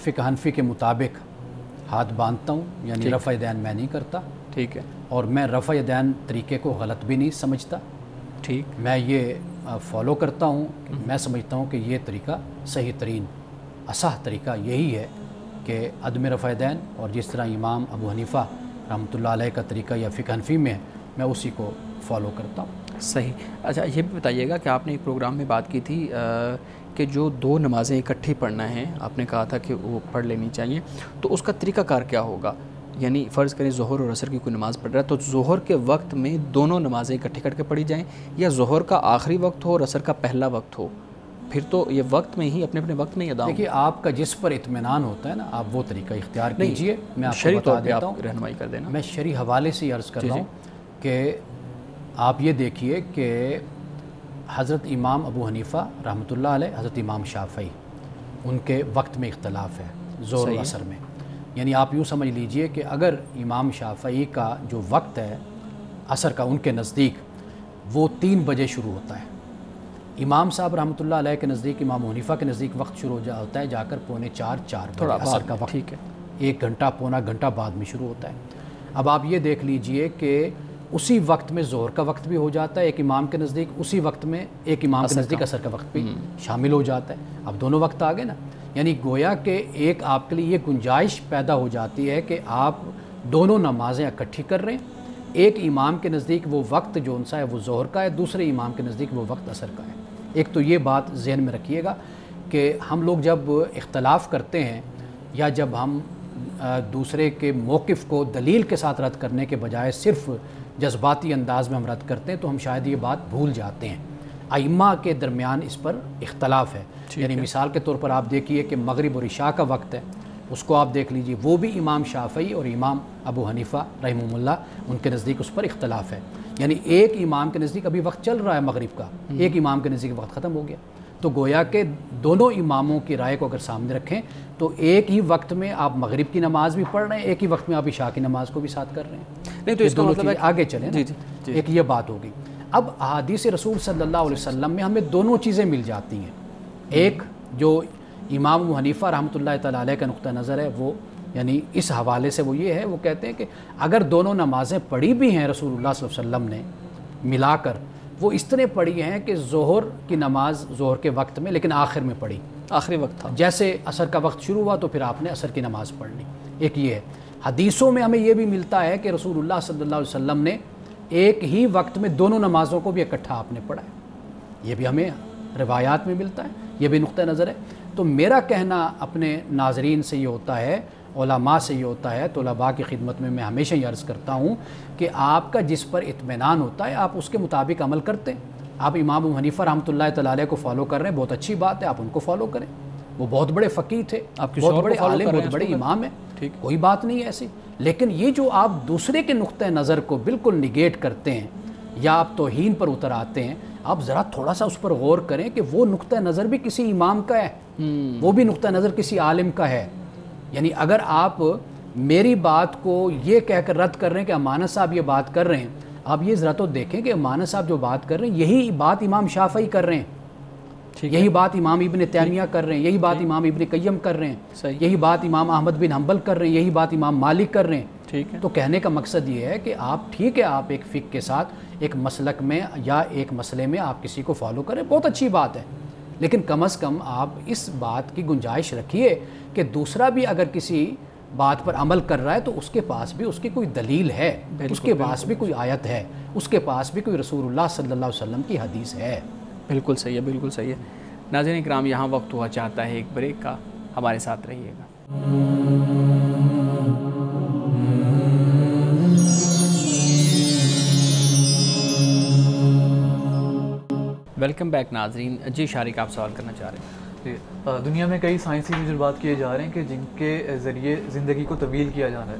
فقہ حنفی کے مطابق ہاتھ باندھتا ہوں، یعنی رفع یدین میں نہیں کرتا. ٹھیک ہے. اور میں رفع یدین طریقے کو غلط بھی نہیں سمجھتا. ٹھیک. میں یہ فالو کرتا ہوں، میں سمجھتا ہوں کہ یہ طریقہ صحیح ترین اصح طریقہ یہی ہے کہ عدم رفع یدین، اور جس طرح امام ابو حنیفہ رحمۃ اللہ علیہ کا طریقہ یا فقہ حنفی میں ہے، میں اسی کو فالو کرتا ہوں. صحیح. اچھا، یہ بھی بتائیے گا کہ آپ نے ایک پروگرام میں بات کی تھی کہ جو دو نمازیں اکٹھی پڑھنا ہے، آپ نے کہا تھا کہ وہ پڑھ لینی چاہیے، تو اس کا طریقہ کار کیا ہوگا؟ یعنی فرض کریں ظہر اور عصر کی کوئی نماز پڑھ رہا ہے تو ظہر کے وقت میں دونوں نمازیں اکٹھی کر کے پڑھی جائیں، یا ظہر کا آخری وقت ہو اور عصر کا پہلا وقت ہو؟ پھر تو یہ وقت میں ہی اپنے وقت میں ہی ادا ہوں. دیکھیے، آپ کا جس پر اطمینان ہوتا ہے نا، آپ وہ طریقہ اختیار کیجیے. میں آپ کو بتا دیتا ہوں، رہنمائی کر دینا. میں شرعی حوالے سے عرض کر رہا ہوں کہ آپ یہ دیکھیے کہ حضرت امام ابو حنیفہ رحمۃ اللہ علیہ، حضرت امام شافعی، ان کے وقت میں اختلاف ہے ظہر و عصر میں. یعنی آپ یوں سمجھ لیجئے کہ اگر امام شافعی کا جو وقت ہے عصر کا ان کے نزدیک وہ 3 بجے شروع ہوتا ہے، امام صاحب رحمۃ اللہ علیہ کے نزدیک، امام حنیفہ کے نزدیک وقت شروع ہوتا ہے جا کر 3:45 تھوڑا عصر کا وقت. ٹھیک ہے. 1 گھنٹہ پونا گھنٹہ بعد میں شروع ہوتا ہے. اب آپ یہ دیکھ لیجئے کہ اسی وقت میں ظہر کا وقت بھی ہو جاتا ہے ایک امام کے نزدیک، اسی وقت میں ایک امام کے نزدیک عصر کا وقت بھی شامل ہو جاتا ہے. اب دونوں وقت آ گئے نا، یعنی گویا کہ ایک آپ کے لیے یہ گنجائش پیدا ہو جاتی ہے کہ آپ دونوں نمازیں اکٹھی کر رہے ہیں. ایک امام کے نزدیک وہ وقت جو ان سا ہے وہ ظہر کا ہے، دوسرے امام کے نزدیک وہ وقت عصر کا ہے. ایک تو یہ بات ذہن میں رکھیے گا کہ ہم لوگ جب اختلاف کرتے ہیں یا جب ہم دوسرے کے موقف کو دلیل کے ساتھ رد کرنے کے بجائے صرف جذباتی انداز میں ہم رد کرتے ہیں تو ہم شاید یہ بات بھول جاتے ہیں. ائمہ کے درمیان اس پر اختلاف ہے. یعنی مثال کے طور پر آپ دیکھیے کہ مغرب اور عشاء کا وقت ہے، اس کو آپ دیکھ لیجئے، وہ بھی امام شافعی اور امام ابو حنیفہ رحمہ اللہ ان کے نزدیک اس پر اختلاف ہے. یعنی ایک امام کے نزدیک ابھی وقت چل رہا ہے مغرب کا، ایک امام کے نزدیک وقت ختم ہو گیا. تو گویا کہ دونوں اماموں کی رائے کو اگر سامنے رکھیں تو ایک ہی وقت میں آپ مغرب کی نماز بھی پڑھ رہے ہیں، ایک ہی وقت میں آپ عشاء کی نماز کو بھی ساتھ کر رہے ہیں. نہیں تو اس کا مطلب ہے آگے چلیں. ایک یہ بات ہوگی. اب احادیث رسول صلی اللہ علیہ وسلم میں ہمیں دونوں چیزیں مل جاتی ہیں. ایک جو امام ابو حنیفہ رحمۃ اللہ تعالیٰ علیہ کا نقطہ نظر ہے وہ یعنی اس حوالے سے وہ یہ ہے، وہ کہتے ہیں کہ اگر دونوں نمازیں پڑھی بھی ہیں رسول اللہ صلی اللہ علیہ وسلم نے ملا کر، وہ اس طرح پڑھی ہیں کہ ظہر کی نماز ظہر کے وقت میں لیکن آخر میں پڑھی، آخری وقت تھا، جیسے عصر کا وقت شروع ہوا تو پھر آپ نے عصر کی نماز پڑھ لی. ایک یہ ہے. حدیثوں میں ہمیں یہ بھی ملتا ہے کہ رسول اللہ صلی اللہ علیہ وسلم نے ایک ہی وقت میں دونوں نمازوں کو بھی اکٹھا آپ نے پڑھا ہے. یہ بھی ہمیں روایات میں ملتا ہے، یہ بھی نقطہ نظر ہے. تو میرا کہنا اپنے ناظرین سے یہ ہوتا ہے، علماء سے یہ ہوتا ہے، طلباء کی خدمت میں ہمیشہ یہ عرض کرتا ہوں کہ آپ کا جس پر اطمینان ہوتا ہے آپ اس کے مطابق عمل کرتے ہیں. آپ امام ابو حنیفہ رحمۃ اللہ تعالی علیہ کو فالو کر رہے ہیں، بہت اچھی بات ہے، آپ ان کو فالو کریں. وہ بہت بڑے فقیہ تھے، بہت بڑے عالم، بہت بڑے امام ہیں، کوئی بات نہیں ہے ایسی. لیکن یہ جو آپ دوسرے کے نقطہ نظر کو بالکل نگیٹ کرتے ہیں یا آپ توہین پر اتر آتے ہیں، آپ ذرا تھوڑا سا اس پر غور کریں کہ وہ نقطہ نظر بھی کسی امام کا ہے، وہ بھی نقطہ نظر کسی عالم کا ہے. یعنی اگر آپ میری بات کو یہ کہہ کر رد کر رہے ہیں کہ امانت صاحب یہ بات کر رہے ہیں، آپ یہ ذرا تو دیکھیں کہ امانت صاحب جو بات کر رہے ہیں یہی بات امام شافعی کر رہے ہیں، یہی بات امام ابن تیمیہ کر رہے ہیں، یہی بات امام ابن قیم کر رہے ہیں، یہی بات امام احمد بن حنبل کر رہے ہیں، یہی بات امام مالک کر رہے ہیں. تو کہنے کا مقصد یہ ہے کہ آپ ٹھیک ہے، آپ ایک فقہ کے ساتھ ایک مسلک میں یا ایک مسئلے میں آپ کسی کو فالو کریں، بہت اچھی بات ہے، لیکن کم از کم آپ اس بات کی گنجائش رکھیے کہ دوسرا بھی اگر کسی بات پر عمل کر رہا ہے تو اس کے پاس بھی اس کی کوئی دلیل ہے، اس کے پاس بھی کوئی آیت ہے، اس کے پاس بھی کوئی رسول اللہ صلی اللہ علیہ وسلم کی حدیث ہے. بالکل صحیح ہے، بالکل صحیح ہے. ناظرین کرام، یہاں وقت ہوا چاہتا ہے ایک بریک کا، ہمارے ساتھ رہیے گا. ویلکم بیک ناظرین. جی شارق، آپ سوال کرنا چاہ رہے ہیں. جی، دنیا میں کئی سائنسی تجربات کیے جا رہے ہیں کہ جن کے ذریعے زندگی کو طویل کیا جا رہا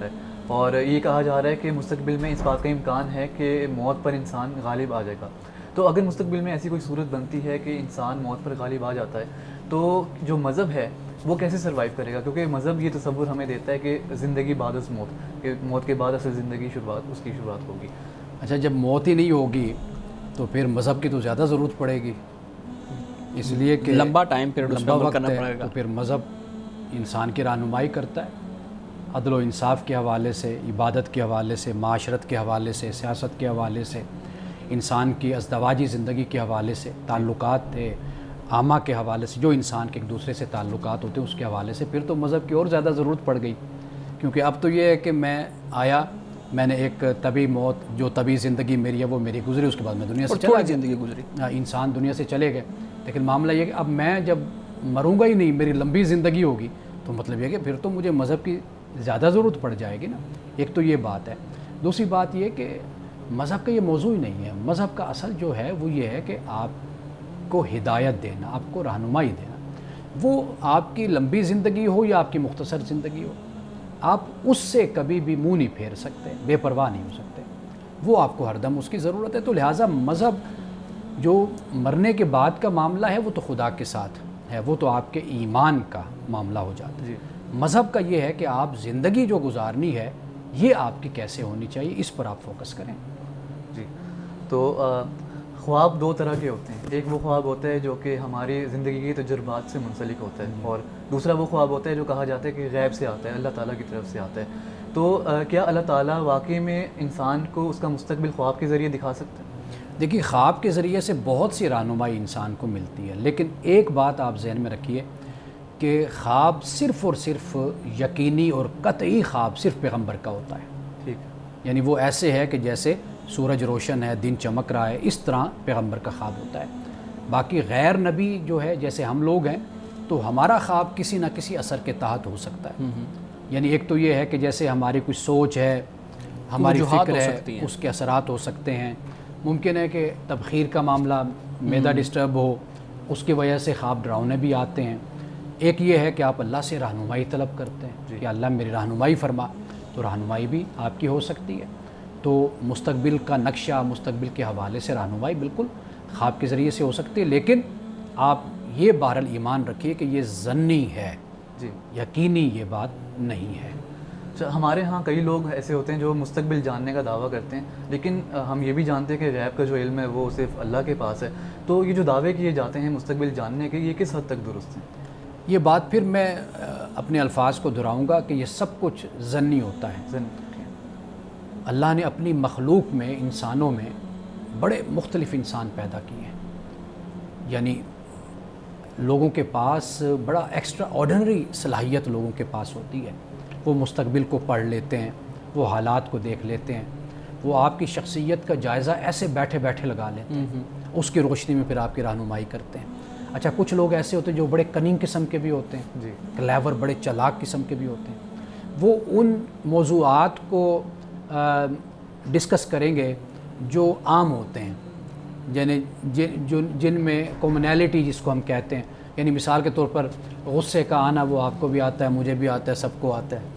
ہے اور یہ کہا جا رہا ہے کہ مستقبل میں اس بات کا امکان ہے کہ موت پر انسان غالب آ جائے گا. تو اگر مستقبل میں ایسی کوئی صورت بنتی ہے کہ انسان موت پر غالب آ جاتا ہے تو جو مذہب ہے وہ کیسے سروائیو کرے گا؟ کیونکہ مذہب یہ تصور ہمیں دیتا ہے کہ زندگی بعد از موت، کہ موت کے بعد اصل زندگی اس کی شروعات ہوگی. اچھا، جب موت ہی نہیں ہوگی تو پھر مذہب کی تو زیادہ ضرورت پڑے گی، اس لیے کہ لمبا ٹائم پیریڈ لمبا وقت ہے. تو پھر مذہب انسان کی رہنمائی کرتا ہے عدل و انصاف کے حوالے سے، عبادت کے حوالے سے، معاشرت کے حوالے سے، سیاست کے حوالے سے، انسان کی ازدواجی زندگی کے حوالے سے، تعلقات عامہ کے حوالے سے، جو انسان کے ایک دوسرے سے تعلقات ہوتے ہیں اس کے حوالے سے. پھر تو مذہب کی اور زیادہ ضرورت پڑ گئی، کیونکہ اب تو یہ ہے کہ میں آیا، میں نے ایک طبی موت، جو طبی زندگی میری ہے وہ میری گزری، اس کے بعد میں دنیا سے چلا گیا. زندگی گزری، انسان دنیا سے چلے گئے. لیکن معاملہ یہ کہ اب میں جب مروں گا ہی نہیں، میری لمبی زندگی ہوگی، تو مطلب یہ کہ پھر تو مجھے مذہب کی زیادہ ضرورت پڑ جائے گی نا. ایک تو یہ بات ہے. دوسری بات یہ کہ مذہب کا یہ موضوع ہی نہیں ہے. مذہب کا اصل جو ہے وہ یہ ہے کہ آپ کو ہدایت دینا، آپ کو رہنمائی دینا. وہ آپ کی لمبی زندگی ہو یا آپ کی مختصر زندگی ہو، آپ اس سے کبھی بھی منہ نہیں پھیر سکتے، بے پرواہ نہیں ہو سکتے. وہ آپ کو ہر دم اس کی ضرورت ہے. تو لہٰذا مذہب جو مرنے کے بعد کا معاملہ ہے وہ تو خدا کے ساتھ ہے، وہ تو آپ کے ایمان کا معاملہ ہو جاتا ہے. مذہب کا یہ ہے کہ آپ زندگی جو گزارنی ہے یہ آپ کی کیسے ہونی چاہیے، اس پر آپ فوکس کریں. جی، تو خواب دو طرح کے ہوتے ہیں. ایک وہ خواب ہوتا ہے جو کہ ہماری زندگی کے تجربات سے منسلک ہوتا ہے، اور دوسرا وہ خواب ہوتا ہے جو کہا جاتا ہے کہ غیب سے آتا ہے، اللہ تعالیٰ کی طرف سے آتا ہے. تو کیا اللہ تعالیٰ واقعی میں انسان کو اس کا مستقبل خواب کے ذریعے دکھا سکتا ہے؟ دیکھیے، خواب کے ذریعے سے بہت سی رہنمائی انسان کو ملتی ہے، لیکن ایک بات آپ ذہن میں رکھیے کہ خواب صرف اور صرف یقینی اور قطعی خواب صرف پیغمبر کا ہوتا ہے. ٹھیک، یعنی وہ ایسے ہے کہ جیسے سورج روشن ہے، دن چمک رہا ہے، اس طرح پیغمبر کا خواب ہوتا ہے. باقی غیر نبی جو ہے، جیسے ہم لوگ ہیں، تو ہمارا خواب کسی نہ کسی اثر کے تحت ہو سکتا ہے. یعنی ایک تو یہ ہے کہ جیسے ہماری کوئی سوچ ہے، ہماری فکر ہے، اس کے اثرات ہو سکتے ہیں. ممکن ہے کہ تبخیر کا معاملہ، معدہ ڈسٹرب ہو، اس کی وجہ سے خواب ڈراؤنے بھی آتے ہیں. ایک یہ ہے کہ آپ اللہ سے رہنمائی طلب کرتے ہیں کہ اللہ میری رہنمائی فرما، تو رہنمائی بھی آپ کی ہو سکتی ہے. تو مستقبل کا نقشہ، مستقبل کے حوالے سے رہنمائی بالکل خواب کے ذریعے سے ہو سکتی ہے. لیکن آپ یہ بہرحال ایمان رکھیے کہ یہ ظنی ہے، جی، یقینی یہ بات نہیں ہے. ہمارے ہاں کئی لوگ ایسے ہوتے ہیں جو مستقبل جاننے کا دعویٰ کرتے ہیں، لیکن ہم یہ بھی جانتے ہیں کہ غیب کا جو علم ہے وہ صرف اللہ کے پاس ہے. تو یہ جو دعوے کیے جاتے ہیں مستقبل جاننے کے، یہ کس حد تک درست ہیں؟ یہ بات پھر میں اپنے الفاظ کو دہراؤں گا کہ یہ سب کچھ ظنی ہوتا ہے۔ اللہ نے اپنی مخلوق میں، انسانوں میں بڑے مختلف انسان پیدا کیے ہیں، یعنی لوگوں کے پاس بڑا ایکسٹرا آرڈنری صلاحیت لوگوں کے پاس ہوتی ہے۔ وہ مستقبل کو پڑھ لیتے ہیں، وہ حالات کو دیکھ لیتے ہیں، وہ آپ کی شخصیت کا جائزہ ایسے بیٹھے بیٹھے لگا لیتے ہیں، اس کی روشنی میں پھر آپ کی رہنمائی کرتے ہیں۔ اچھا، کچھ لوگ ایسے ہوتے ہیں جو بڑے کننگ قسم کے بھی ہوتے ہیں، کلیور، بڑے چلاک قسم کے بھی ہوتے ہیں۔ وہ ان موضوعات کو ڈسکس کریں گے جو عام ہوتے ہیں، یعنی جن میں کامنالٹی جس کو ہم کہتے ہیں، یعنی مثال کے طور پر غصے کا آنا وہ آپ کو بھی آتا ہے، مجھے بھی آتا ہے، سب کو آتا ہے،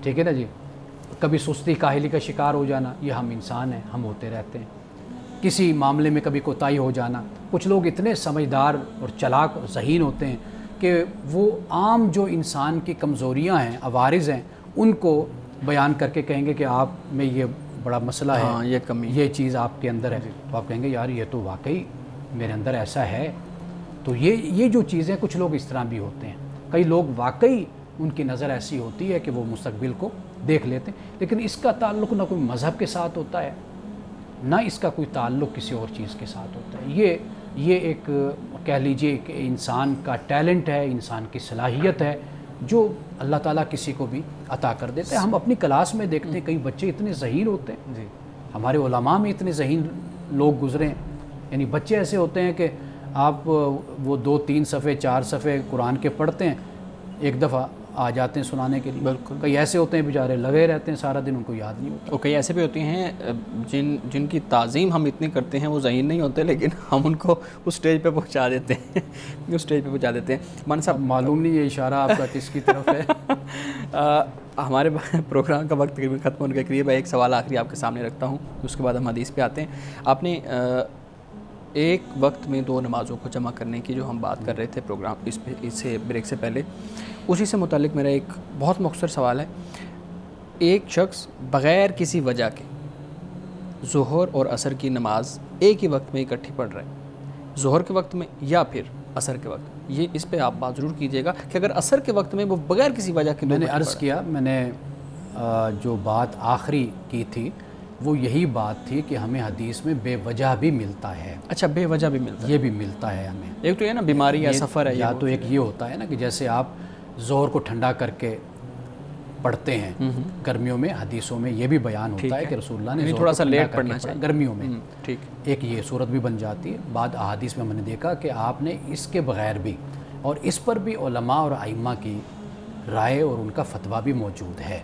ٹھیک ہے نا جی۔ کبھی سستی کاہلی کا شکار ہو جانا، یہ ہم انسان ہیں، ہم ہوتے رہتے ہیں۔ کسی معاملے میں کبھی کوتاہی ہو جانا۔ کچھ لوگ اتنے سمجھدار اور چلاک اور ذہین ہوتے ہیں کہ وہ عام جو انسان کی کمزوریاں ہیں، عوارض ہیں، ان کو بیان کر کے کہیں گے کہ آپ میں یہ بڑا مسئلہ ہے، یہ کمی، یہ چیز آپ کے اندر ہے، تو آپ کہیں گے یار یہ تو واقعی میرے اندر ایسا ہے۔ تو یہ جو چیزیں، کچھ لوگ اس طرح بھی ہوتے ہیں۔ کئی لوگ واقعی ان کی نظر ایسی ہوتی ہے کہ وہ مستقبل کو دیکھ لیتے ہیں، لیکن اس کا تعلق نہ کوئی مذہب کے ساتھ ہوتا ہے، نہ اس کا کوئی تعلق کسی اور چیز کے ساتھ ہوتا ہے۔ یہ ایک کہہ لیجئے کہ انسان کا ٹیلنٹ ہے، انسان کی صلاحیت ہے جو اللہ تعالیٰ کسی کو بھی عطا کر دیتا ہے۔ ہم اپنی کلاس میں دیکھتے ہیں کئی بچے اتنے ذہین ہوتے ہیں، ہمارے علماء میں اتنے ذہین لوگ گزرے ہیں، یعنی بچے ایسے ہوتے ہیں کہ آپ وہ 2-3 صفحے 4 صفحے قرآن کے پڑھتے ہیں، ایک دفعہ آ جاتے ہیں سنانے کے لیے۔ بالکل، کئی ایسے ہوتے ہیں بیچارے لگے رہتے ہیں سارا دن، ان کو یاد نہیں ہوتا۔ اور کئی ایسے بھی ہوتے ہیں جن کی تعظیم ہم اتنی کرتے ہیں، وہ ذہین نہیں ہوتے، لیکن ہم ان کو اس سٹیج پہ پہنچا دیتے ہیں، اس سٹیج پہ پہنچا دیتے ہیں۔ مان صاحب، معلوم نہیں یہ اشارہ آپ کا کس کی طرف ہے؟ ہمارے پروگرام کا وقت تقریباً ختم ہونے کے قریب ہے۔ ایک سوال آخری آپ کے سامنے رکھتا ہوں، اس کے بعد ہم حدیث پہ آتے ہیں۔ آپ نے ایک وقت میں 2 نمازوں کو جمع کرنے کی جو ہم بات کر رہے تھے پروگرام اس سے بریک سے پہلے، اسی سے متعلق میرا ایک بہت مختصر سوال ہے۔ ایک شخص بغیر کسی وجہ کے ظہر اور عصر کی نماز ایک ہی وقت میں اکٹھی پڑھ رہے ہیں، ظہر کے وقت میں یا پھر عصر کے وقت، یہ اس پہ آپ بات ضرور کیجیے گا کہ اگر عصر کے وقت میں وہ بغیر کسی وجہ کے، میں نے عرض کیا، میں نے جو بات آخری کی تھی وہ یہی بات تھی کہ ہمیں حدیث میں بے وجہ بھی ملتا ہے۔ اچھا، بے وجہ بھی ملتا ہے، یہ بھی ملتا ہے ہمیں۔ ایک تو یہ نا بیماری یا سفر ہے، یا تو ایک یہ ہوتا ہے نا کہ جیسے آپ ظہر کو ٹھنڈا کر کے پڑھتے ہیں گرمیوں میں، حدیثوں میں یہ بھی بیان ہوتا ہے کہ رسول اللہ نے تھوڑا سا لیٹ پڑھنا چاہیے گرمیوں میں، ٹھیک، ایک یہ صورت بھی بن جاتی ہے۔ بعد احادیث میں ہم نے دیکھا کہ آپ نے اس کے بغیر بھی، اور اس پر بھی علماء اور ائمہ کی رائے اور ان کا فتویٰ بھی موجود ہے،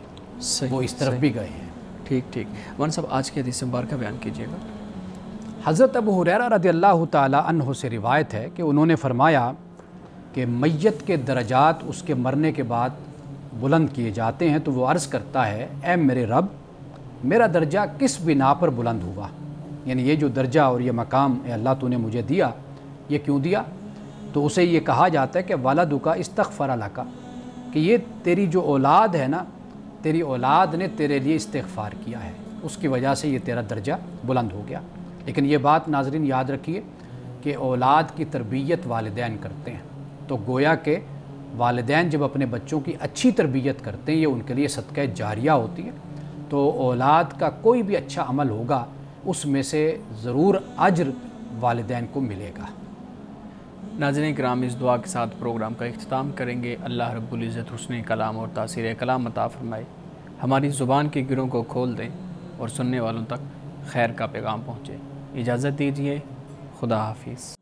وہ اس طرف بھی گئے ہیں۔ ٹھیک۔ مولانا صاحب، آج کی حدیث مبارکہ بیان کیجیے گا۔ حضرت ابو ہریرہ رضی اللہ تعالی عنہ سے روایت ہے کہ انہوں نے فرمایا کہ میت کے درجات اس کے مرنے کے بعد بلند کیے جاتے ہیں، تو وہ عرض کرتا ہے، اے میرے رب، میرا درجہ کس بنا پر بلند ہوا؟ یعنی یہ جو درجہ اور یہ مقام اے اللہ تو نے مجھے دیا، یہ کیوں دیا؟ تو اسے یہ کہا جاتا ہے کہ ولدک استغفر لک، کہ یہ تیری جو اولاد ہے نا، تیری اولاد نے تیرے لیے استغفار کیا ہے، اس کی وجہ سے یہ تیرا درجہ بلند ہو گیا۔ لیکن یہ بات ناظرین یاد رکھیے کہ اولاد کی تربیت والدین کرتے ہیں، تو گویا کہ والدین جب اپنے بچوں کی اچھی تربیت کرتے ہیں، یہ ان کے لیے صدقہ جاریہ ہوتی ہے، تو اولاد کا کوئی بھی اچھا عمل ہوگا اس میں سے ضرور اجر والدین کو ملے گا۔ ناظرین کرام، اس دعا کے ساتھ پروگرام کا اختتام کریں گے۔ اللہ رب العزت حسن کلام اور تاثیر کلام عطا فرمائے، ہماری زبان کے گروں کو کھول دیں اور سننے والوں تک خیر کا پیغام پہنچے۔ اجازت دیجیے، خدا حافظ۔